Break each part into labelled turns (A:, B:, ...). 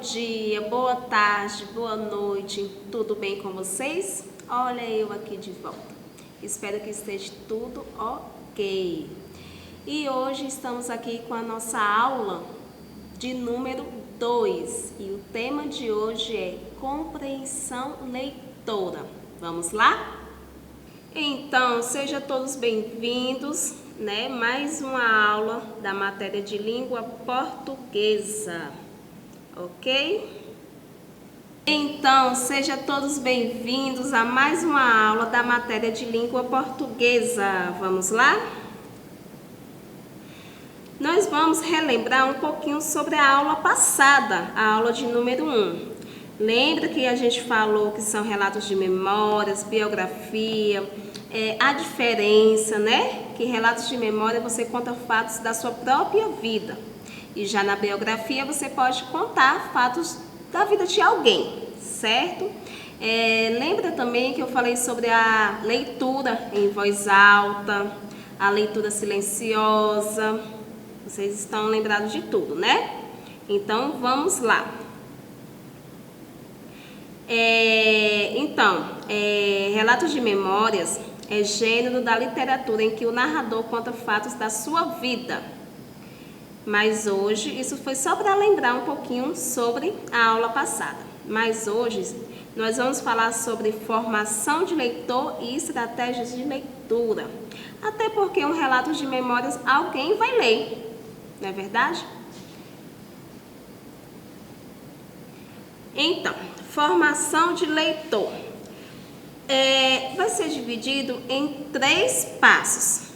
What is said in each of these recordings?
A: dia, boa tarde, boa noite, tudo bem com vocês? Olha eu aqui de volta, espero que esteja tudo ok. E hoje estamos aqui com a nossa aula de número 2 e o tema de hoje é compreensão leitora. Vamos lá? Então, sejam todos bem-vindos, mais uma aula da matéria de língua portuguesa, ok? Então, sejam todos bem-vindos a mais uma aula da matéria de língua portuguesa. Vamos lá? Nós vamos relembrar um pouquinho sobre a aula passada, a aula de número 1. Lembra que a gente falou que são relatos de memórias, biografia, a diferença, que relatos de memória você conta fatos da sua própria vida. E já na biografia você pode contar fatos da vida de alguém, certo? Lembra também que eu falei sobre a leitura em voz alta, a leitura silenciosa. Vocês estão lembrados de tudo, né? Então, vamos lá. Relatos de memórias é gênero da literatura em que o narrador conta fatos da sua vida. Mas hoje, isso foi só para lembrar um pouquinho sobre a aula passada. Mas hoje, nós vamos falar sobre formação de leitor e estratégias de leitura. Até porque um relato de memórias alguém vai ler, não é verdade? Então, formação de leitor vai ser dividido em 3 passos.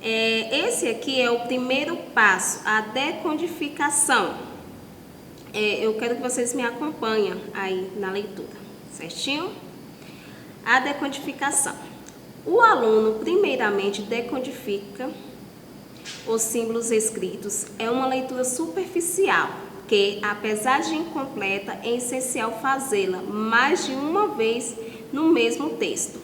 A: Esse aqui é o primeiro passo, a decodificação. Eu quero que vocês me acompanhem aí na leitura, certinho? A decodificação. O aluno, primeiramente, decodifica os símbolos escritos. É uma leitura superficial, que, apesar de incompleta, é essencial fazê-la mais de uma vez no mesmo texto.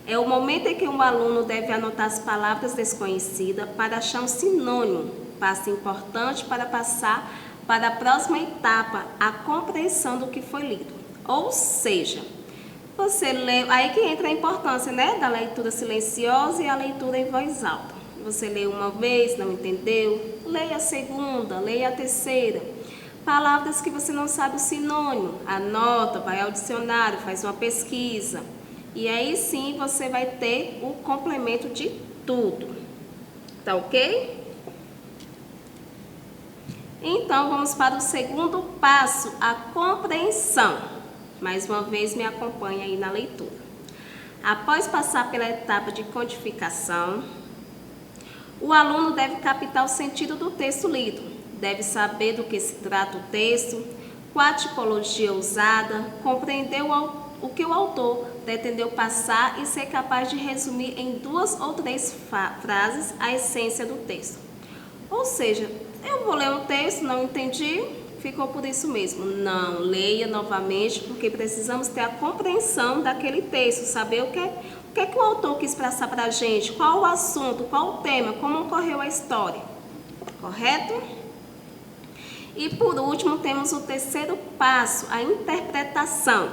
A: É o momento em que um aluno deve anotar as palavras desconhecidas para achar um sinônimo, passo importante para passar para a próxima etapa, a compreensão do que foi lido. Ou seja, você lê, aí que entra a importância, da leitura silenciosa e a leitura em voz alta. Você lê uma vez, não entendeu? Leia a segunda, leia a terceira. Palavras que você não sabe o sinônimo, anota, vai ao dicionário, faz uma pesquisa. E aí sim você vai ter o complemento de tudo. Tá ok? Então vamos para o segundo passo, a compreensão. Mais uma vez me acompanha aí na leitura. Após passar pela etapa de codificação, o aluno deve captar o sentido do texto lido. Deve saber do que se trata o texto, qual a tipologia usada, compreender o que o autor pretendeu passar e ser capaz de resumir em 2 ou 3 frases a essência do texto. Ou seja, eu vou ler um texto, não entendi, ficou por isso mesmo. Não, leia novamente, porque precisamos ter a compreensão daquele texto, saber o que o autor quis passar para a gente, qual o assunto, qual o tema, como ocorreu a história. Correto? E por último, temos o terceiro passo, a interpretação.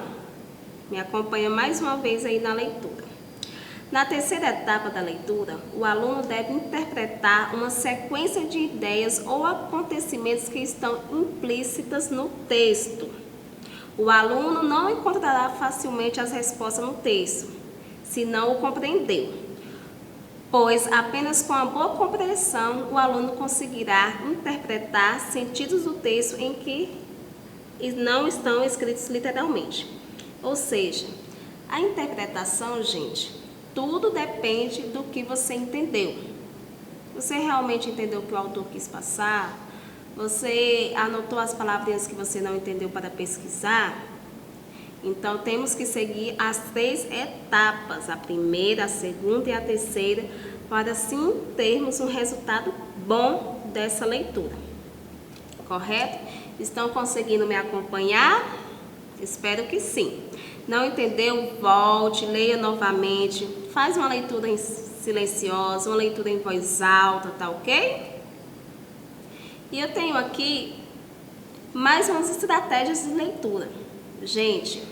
A: Me acompanha mais uma vez aí na leitura. Na terceira etapa da leitura, o aluno deve interpretar uma sequência de ideias ou acontecimentos que estão implícitas no texto. O aluno não encontrará facilmente as respostas no texto, se não o compreendeu, pois apenas com a boa compreensão o aluno conseguirá interpretar sentidos do texto em que não estão escritos literalmente. Ou seja, a interpretação, gente, tudo depende do que você entendeu. Você realmente entendeu o que o autor quis passar? Você anotou as palavrinhas que você não entendeu para pesquisar? Então, temos que seguir as 3 etapas, a primeira, a segunda e a terceira, para assim termos um resultado bom dessa leitura. Correto? Estão conseguindo me acompanhar? Espero que sim. Não entendeu? Volte, leia novamente, faz uma leitura silenciosa, uma leitura em voz alta, tá ok? E eu tenho aqui Mais umas estratégias de leitura. Gente,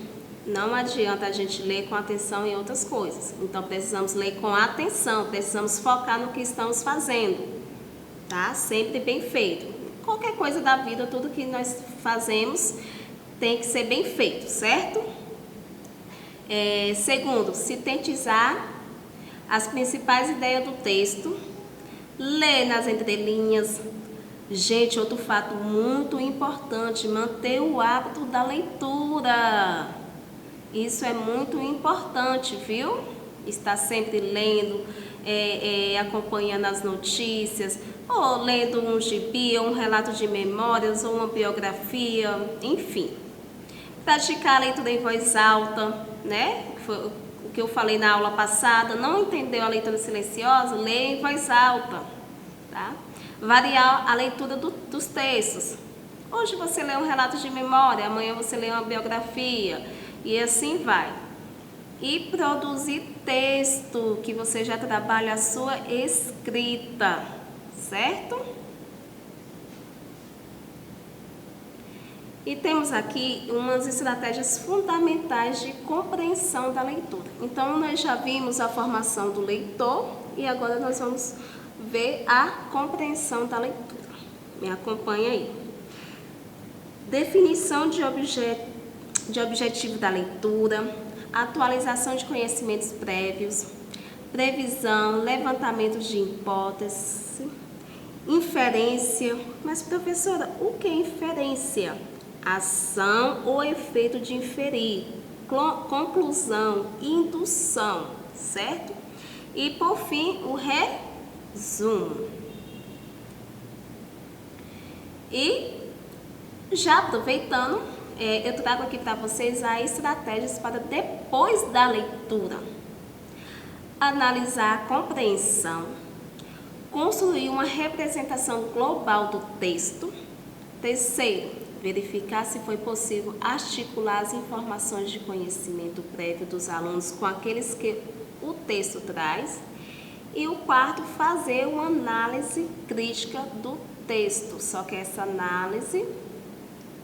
A: não adianta a gente ler com atenção em outras coisas. Então, precisamos ler com atenção, precisamos focar no que estamos fazendo, tá? Sempre bem feito. Qualquer coisa da vida, tudo que nós fazemos tem que ser bem feito, certo? Segundo, sintetizar as principais ideias do texto, ler nas entrelinhas. Gente, outro fato muito importante, manter o hábito da leitura. Isso é muito importante, viu? Estar sempre lendo, acompanhando as notícias, ou lendo um gibi, ou um relato de memórias, ou uma biografia, enfim. Praticar a leitura em voz alta, né? Foi o que eu falei na aula passada. Não entendeu a leitura silenciosa? Leia em voz alta, tá? Variar a leitura dos textos. Hoje você lê um relato de memória, amanhã você lê uma biografia, e assim vai. E produzir texto, que você já trabalha a sua escrita, certo? E temos aqui umas estratégias fundamentais de compreensão da leitura. Então, nós já vimos a formação do leitor e agora nós vamos ver a compreensão da leitura. Me acompanha aí. Definição de objetivo da leitura, atualização de conhecimentos prévios, previsão, levantamento de hipóteses, inferência. Mas, professora, o que é inferência? Ação ou efeito de inferir, conclusão, indução, certo? E, por fim, o resumo. E, já aproveitando, eu trago aqui para vocês as estratégias para depois da leitura. Analisar a compreensão, construir uma representação global do texto. Terceiro, verificar se foi possível articular as informações de conhecimento prévio dos alunos com aqueles que o texto traz. E o quarto, fazer uma análise crítica do texto. Só que essa análise,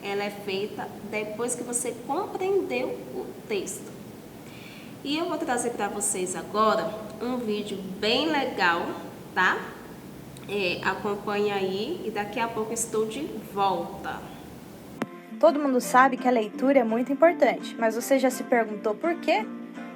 A: ela é feita depois que você compreendeu o texto. E eu vou trazer para vocês agora um vídeo bem legal, tá? Acompanha aí e daqui a pouco estou de volta.
B: Todo mundo sabe que a leitura é muito importante, mas você já se perguntou por quê?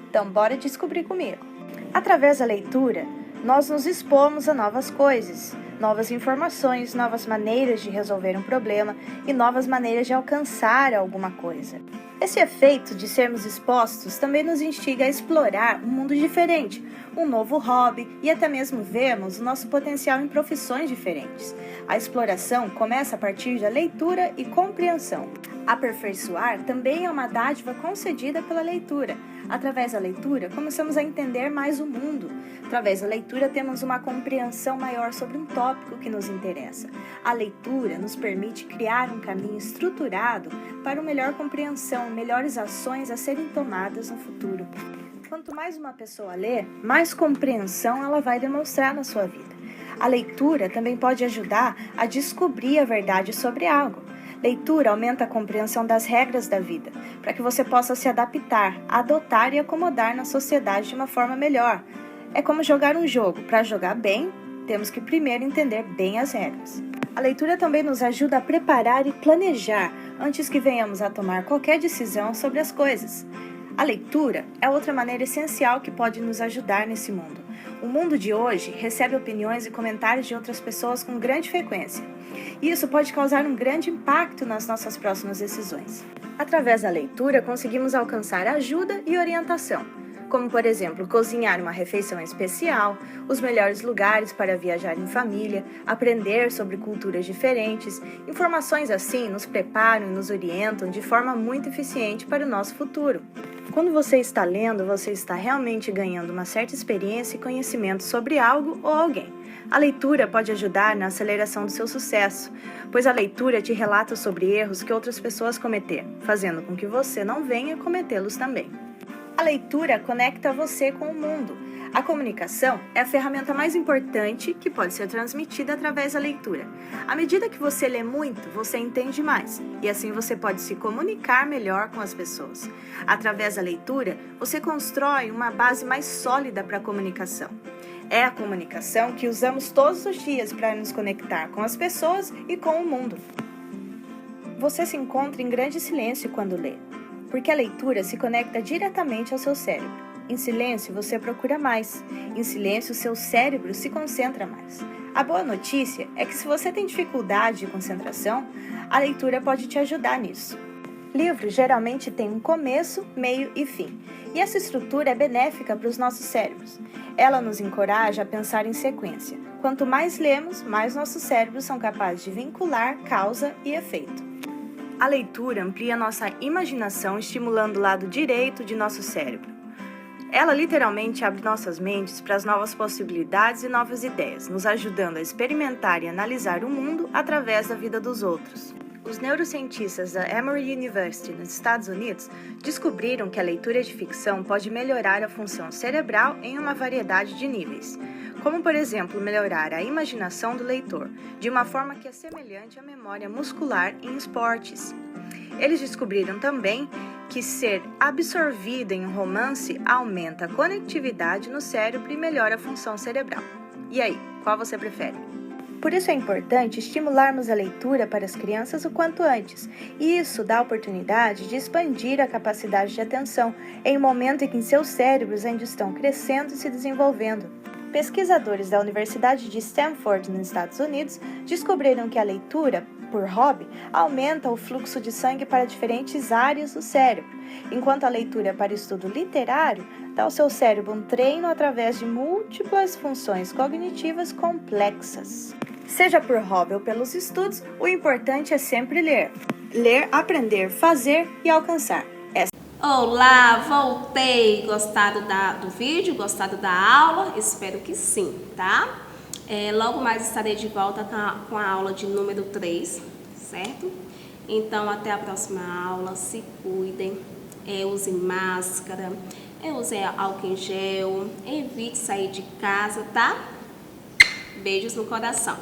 B: Então, bora descobrir comigo. Através da leitura, nós nos expomos a novas coisas, novas informações, novas maneiras de resolver um problema e novas maneiras de alcançar alguma coisa. Esse efeito de sermos expostos também nos instiga a explorar um mundo diferente, um novo hobby e até mesmo vermos o nosso potencial em profissões diferentes. A exploração começa a partir da leitura e compreensão. Aperfeiçoar também é uma dádiva concedida pela leitura. Através da leitura, começamos a entender mais o mundo. Através da leitura, temos uma compreensão maior sobre um tópico que nos interessa. A leitura nos permite criar um caminho estruturado para uma melhor compreensão, melhores ações a serem tomadas no futuro. Quanto mais uma pessoa lê, mais compreensão ela vai demonstrar na sua vida. A leitura também pode ajudar a descobrir a verdade sobre algo. Leitura aumenta a compreensão das regras da vida, para que você possa se adaptar, adotar e acomodar na sociedade de uma forma melhor. É como jogar um jogo. Para jogar bem, temos que primeiro entender bem as regras. A leitura também nos ajuda a preparar e planejar antes que venhamos a tomar qualquer decisão sobre as coisas. A leitura é outra maneira essencial que pode nos ajudar nesse mundo. O mundo de hoje recebe opiniões e comentários de outras pessoas com grande frequência. E isso pode causar um grande impacto nas nossas próximas decisões. Através da leitura, conseguimos alcançar ajuda e orientação, como, por exemplo, cozinhar uma refeição especial, os melhores lugares para viajar em família, aprender sobre culturas diferentes. Informações assim nos preparam e nos orientam de forma muito eficiente para o nosso futuro. Quando você está lendo, você está realmente ganhando uma certa experiência e conhecimento sobre algo ou alguém. A leitura pode ajudar na aceleração do seu sucesso, pois a leitura te relata sobre erros que outras pessoas cometeram, fazendo com que você não venha cometê-los também. A leitura conecta você com o mundo. A comunicação é a ferramenta mais importante que pode ser transmitida através da leitura. À medida que você lê muito, você entende mais, e assim você pode se comunicar melhor com as pessoas. Através da leitura, você constrói uma base mais sólida para a comunicação. É a comunicação que usamos todos os dias para nos conectar com as pessoas e com o mundo. Você se encontra em grande silêncio quando lê, porque a leitura se conecta diretamente ao seu cérebro. Em silêncio, você procura mais. Em silêncio, seu cérebro se concentra mais. A boa notícia é que se você tem dificuldade de concentração, a leitura pode te ajudar nisso. Livros geralmente têm um começo, meio e fim, e essa estrutura é benéfica para os nossos cérebros. Ela nos encoraja a pensar em sequência. Quanto mais lemos, mais nossos cérebros são capazes de vincular causa e efeito. A leitura amplia nossa imaginação, estimulando o lado direito de nosso cérebro. Ela literalmente abre nossas mentes para as novas possibilidades e novas ideias, nos ajudando a experimentar e analisar o mundo através da vida dos outros. Os neurocientistas da Emory University, nos Estados Unidos, descobriram que a leitura de ficção pode melhorar a função cerebral em uma variedade de níveis, como, por exemplo, melhorar a imaginação do leitor, de uma forma que é semelhante à memória muscular em esportes. Eles descobriram também que ser absorvido em um romance aumenta a conectividade no cérebro e melhora a função cerebral. E aí, qual você prefere? Por isso é importante estimularmos a leitura para as crianças o quanto antes, e isso dá a oportunidade de expandir a capacidade de atenção em um momento em que seus cérebros ainda estão crescendo e se desenvolvendo. Pesquisadores da Universidade de Stanford, nos Estados Unidos, descobriram que a leitura, por hobby, aumenta o fluxo de sangue para diferentes áreas do cérebro, enquanto a leitura para estudo literário dá ao seu cérebro um treino através de múltiplas funções cognitivas complexas. Seja por hobby ou pelos estudos, o importante é sempre ler. Ler, aprender, fazer e alcançar.
A: Olá, voltei! Gostado do vídeo? Gostado da aula? Espero que sim, tá? Logo mais estarei de volta com a aula de número 3, certo? Então, até a próxima aula. Se cuidem, usem máscara, usem álcool em gel, evite sair de casa, tá? Beijos no coração.